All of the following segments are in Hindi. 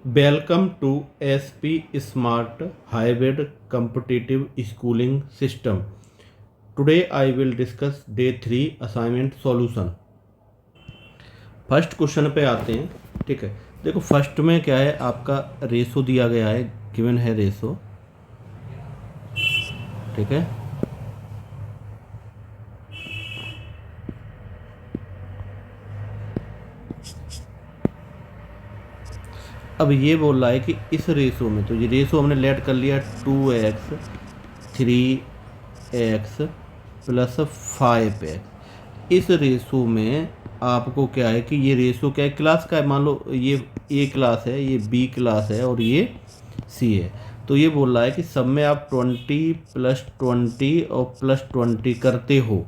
Welcome to SP Smart Hybrid Competitive Schooling System. Today I will discuss day 3 assignment solution. First question पे आते हैं। ठीक है, देखो फर्स्ट में क्या है, आपका रेशो दिया गया है, गिवन है रेशो। ठीक है, अब ये बोल रहा है कि इस रेशो में, तो ये रेशो हमने लेट कर लिया 2x 3x प्लस 5x। इस रेशो में आपको क्या है कि ये रेशो क्या है, क्लास का है। मान लो ये ए क्लास है, ये बी क्लास है और ये सी है। तो ये बोल रहा है कि सब में आप 20 प्लस 20 और प्लस 20 करते हो।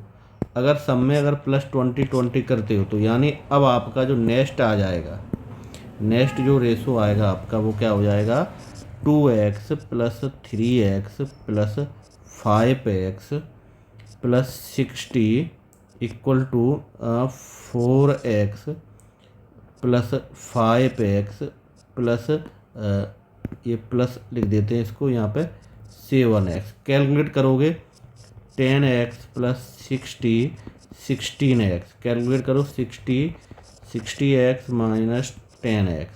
अगर सब में अगर प्लस 20 करते हो तो यानी अब आपका जो नेक्स्ट आ जाएगा, नेक्स्ट जो रेशो आएगा आपका वो क्या हो जाएगा, 2x plus 3x plus 5x plus 60 equal to 4x plus 5x plus ये प्लस लिख देते हैं इसको यहाँ पे 7x। कैलकुलेट करोगे 10x प्लस 60 16x। कैलकुलेट करो 60x minus 10x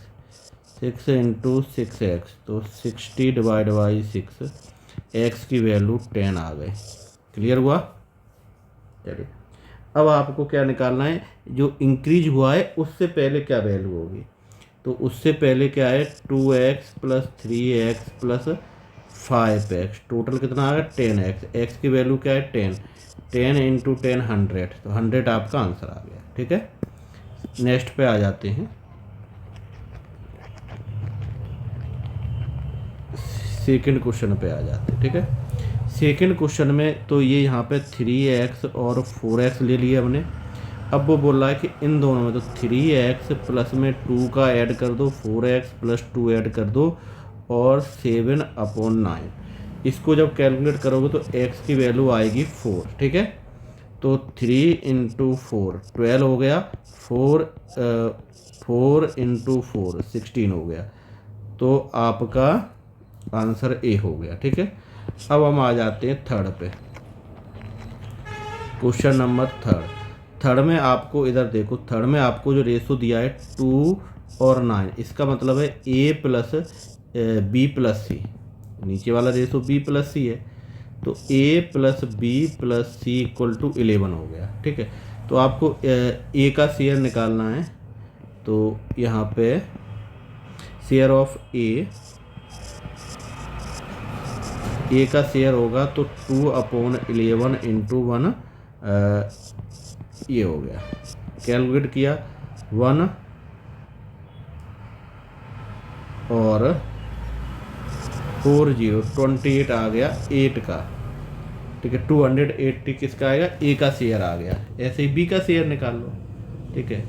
6 into 6x, तो 60 डिवाइड बाई 6, x की वैल्यू 10 आ गई। क्लियर हुआ? चलिए अब आपको क्या निकालना है, जो इंक्रीज हुआ है उससे पहले क्या वैल्यू होगी। तो उससे पहले क्या है, 2x plus 3x plus 5x, total कितना आ गया 10x। x की वैल्यू क्या है 10, 10 इंटू 10 100, तो 100 आपका आंसर आ गया। ठीक है, नेक्स्ट पे आ जाते हैं। सेकंड क्वेश्चन पे आ जाते हैं। ठीक है, सेकंड क्वेश्चन में तो ये यहाँ पे 3x और 4x ले लिया हमने। अब वो बोल रहा है कि इन दोनों में तो 3x प्लस में 2 का ऐड कर दो, 4x प्लस 2 ऐड कर दो और 7/9। इसको जब कैलकुलेट करोगे तो x की वैल्यू आएगी 4। ठीक है, तो 3 इंटू 4 12 हो गया, 4 इंटू 4 16 हो गया। तो आपका आंसर ए हो गया। ठीक है, अब हम आ जाते हैं थर्ड पे। क्वेश्चन नंबर थर्ड में आपको इधर देखो, थर्ड में आपको जो रेशो दिया है 2 और 9, इसका मतलब है A plus B plus C. नीचे वाला रेशो बी प्लस सी है, तो A plus B plus C equal to 11 हो गया। ठीक है, तो आपको ए का शेयर निकालना है। तो यहाँ पे शेयर ऑफ ए का शेयर होगा तो 2/11 इंटू 1, ये हो गया। कैलकुलेट किया 1 और 4 0 28 आ गया 8 का। ठीक है, 280 किसका आएगा, ए का शेयर आ गया। ऐसे ही बी का शेयर निकाल लो। ठीक है,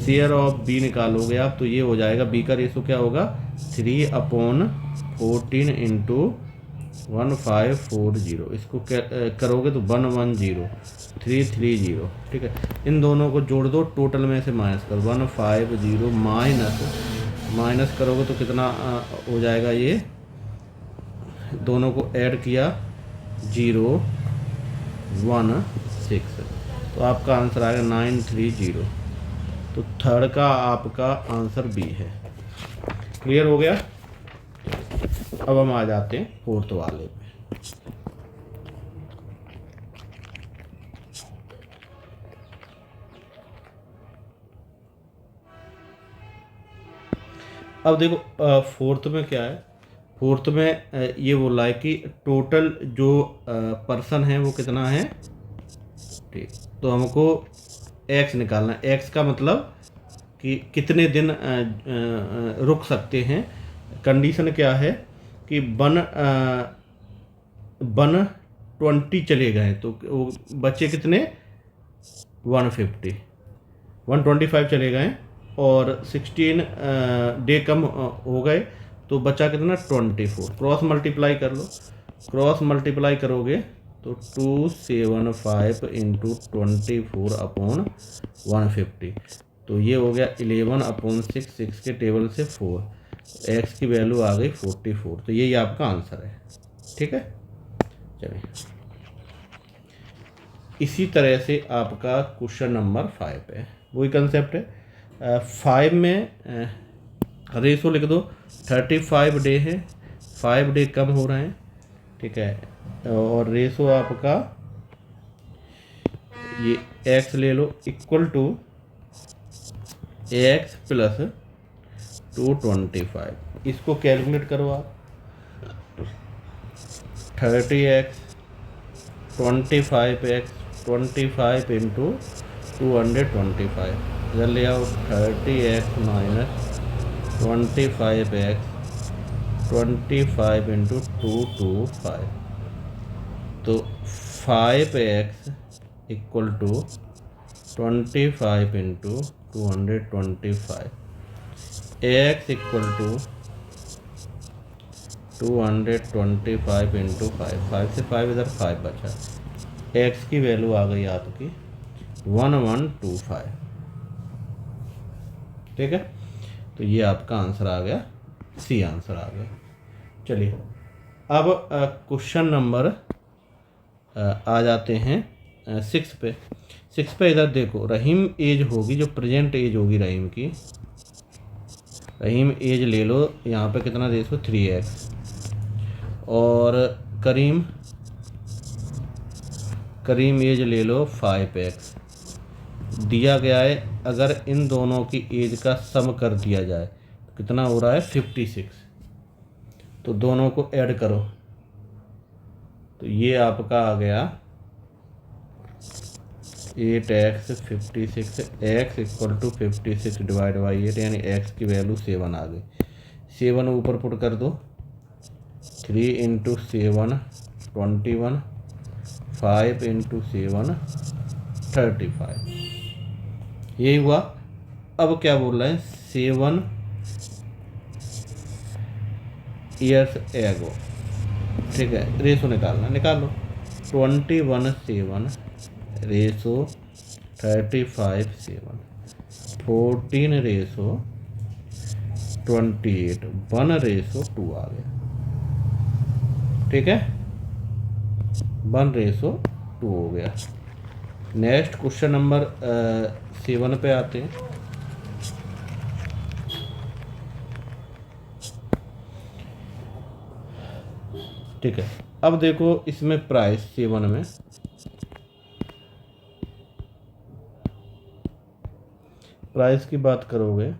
शेयर ऑफ बी निकालोगे आप तो ये हो जाएगा, बी का रेशो क्या होगा 3/14 इंटू 1540। इसको करोगे तो 110 330। ठीक है, इन दोनों को जोड़ दो, टोटल में से माइनस करो, 150 माइनस करोगे तो कितना हो जाएगा, ये दोनों को ऐड किया 016, तो आपका आंसर आएगा 930। तो थर्ड का आपका आंसर बी है। क्लियर हो गया? अब हम आ जाते हैं फोर्थ वाले पे। अब देखो फोर्थ में क्या है, फोर्थ में ये बोला है कि टोटल जो पर्सन है वो कितना है। ठीक, तो हमको एक्स निकालना है। एक्स का मतलब कि कितने दिन रुक सकते हैं। कंडीशन क्या है कि 120 चले गए तो वो बच्चे कितने 150 125 चले गए और 16 डे कम हो गए तो बचा कितना 24। क्रॉस मल्टीप्लाई कर लो, क्रॉस मल्टीप्लाई करोगे तो 275 इंटू 24/150, तो ये हो गया 11/6, 6 के टेबल से 4, एक्स की वैल्यू आ गई 44। तो यही आपका आंसर है। ठीक है, चलिए इसी तरह से आपका क्वेश्चन नंबर 5 है, वही कंसेप्ट है। 5 में रेशो लिख दो, 35 डे है, 5 डे कम हो रहे हैं। ठीक है, और रेशो आपका ये एक्स ले लो इक्वल टू एक्स प्लस 225। इसको कैलकुलेट करो आप, 30x 25x 25 इंटू 225, इधर ले आओ 30x माइनस 25x 25 इंटू 225, तो 5x equal to 25 into 225, x equal to 225 into 5 से 5 इधर 5 बचा, x की वैल्यू आ गई आपकी 1125। ठीक है, तो ये आपका आंसर आ गया, सी आंसर आ गया। चलिए अब क्वेश्चन नंबर आ जाते हैं 6 पे। 6 पे इधर देखो, रहीम एज होगी, जो प्रेजेंट एज होगी रहीम की, रहीम एज ले लो, यहाँ पे कितना रेशो 3x, और करीम एज ले लो 5x दिया गया है। अगर इन दोनों की एज का सम कर दिया जाए तो कितना हो रहा है 56, तो दोनों को ऐड करो, तो ये आपका आ गया 8x 56, x equal to 56 divide by 8, यानी x की वैल्यू 7 आ गई। 7 ऊपर पुट कर दो, 3 इंटू 7 21, 5 इंटू 7 35, यही हुआ। अब क्या बोल रहे हैं, 7 ईयर्स एगो। ठीक है, रेशो निकालना, निकाल लो, 21 7 रेशो 35 7, 14 रेशो 28, 1 रेशो 2 आ गया। ठीक है, 1 रेशो 2 हो गया। नेक्स्ट क्वेश्चन नंबर 7 पे आते हैं। ठीक है, अब देखो इसमें प्राइस 7 में प्राइस की बात करोगे,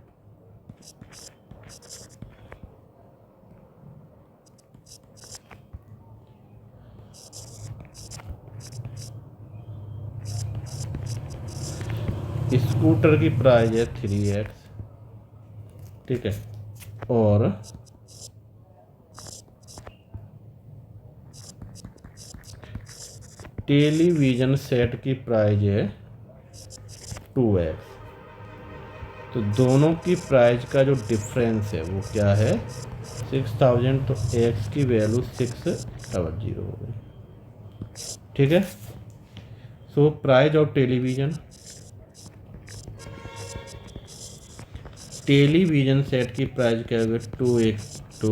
स्कूटर की प्राइस है 3x। ठीक है, और टेलीविज़न सेट की प्राइस है 2x। तो दोनों की प्राइस का जो डिफरेंस है वो क्या है 6000, तो x की वैल्यू 600 हो गई। ठीक है, so price of television set की प्राइस क्या हो गया 2x to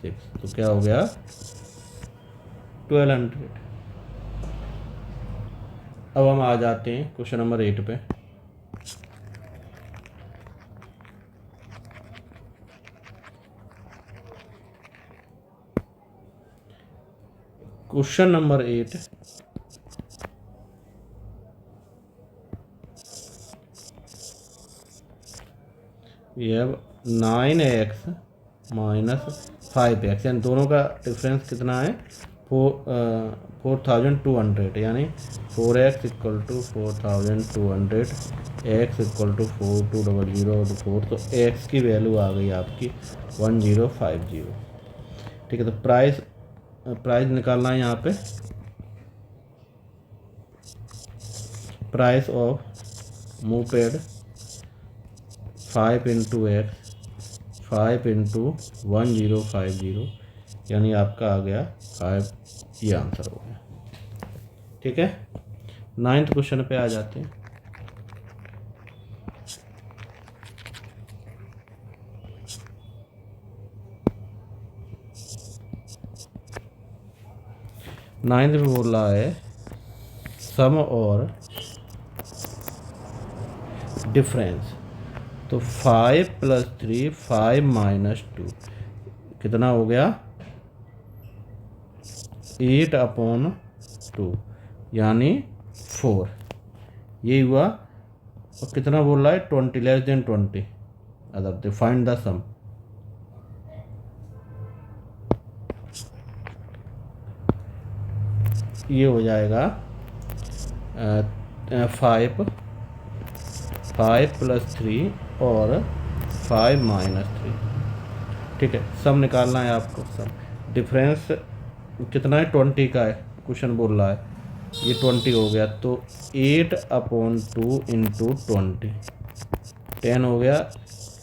6, तो क्या हो गया 1200। अब हम आ जाते हैं क्वेश्चन नंबर 8 पे। Question number 8, we have 9x minus 5x, यानी दोनों का डिफरेंस कितना है 4200, यानी 4x equal to 4200, x equal to 4200 तो x की वैल्यू आ गई आपकी 1050। ठीक है, तो प्राइस निकालना है यहाँ पे, price of moped 5 into x 5 into 1050, यानी आपका आ गया 5, ये आंसर हो गया। ठीक है, 9th क्वेश्चन पे आ जाते हैं। नाइन्थ में बोल रहा है सम और डिफरेंस। तो 5 + 3 5 - 2 कितना हो गया 8/2 यानी 4। ये हुआ। और कितना बोल रहा है 20 < 20। अदर फाइंड द सम। ये हो जाएगा 5 + 3 और 5 - 3। ठीक है, सम निकालना है आपको। सम डिफरेंस कितना है 20 का है, क्वेश्चन बोल रहा है ये 20 हो गया। तो 8/2 × 20 10 हो गया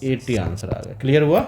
80 आंसर आ गया। क्लियर हुआ।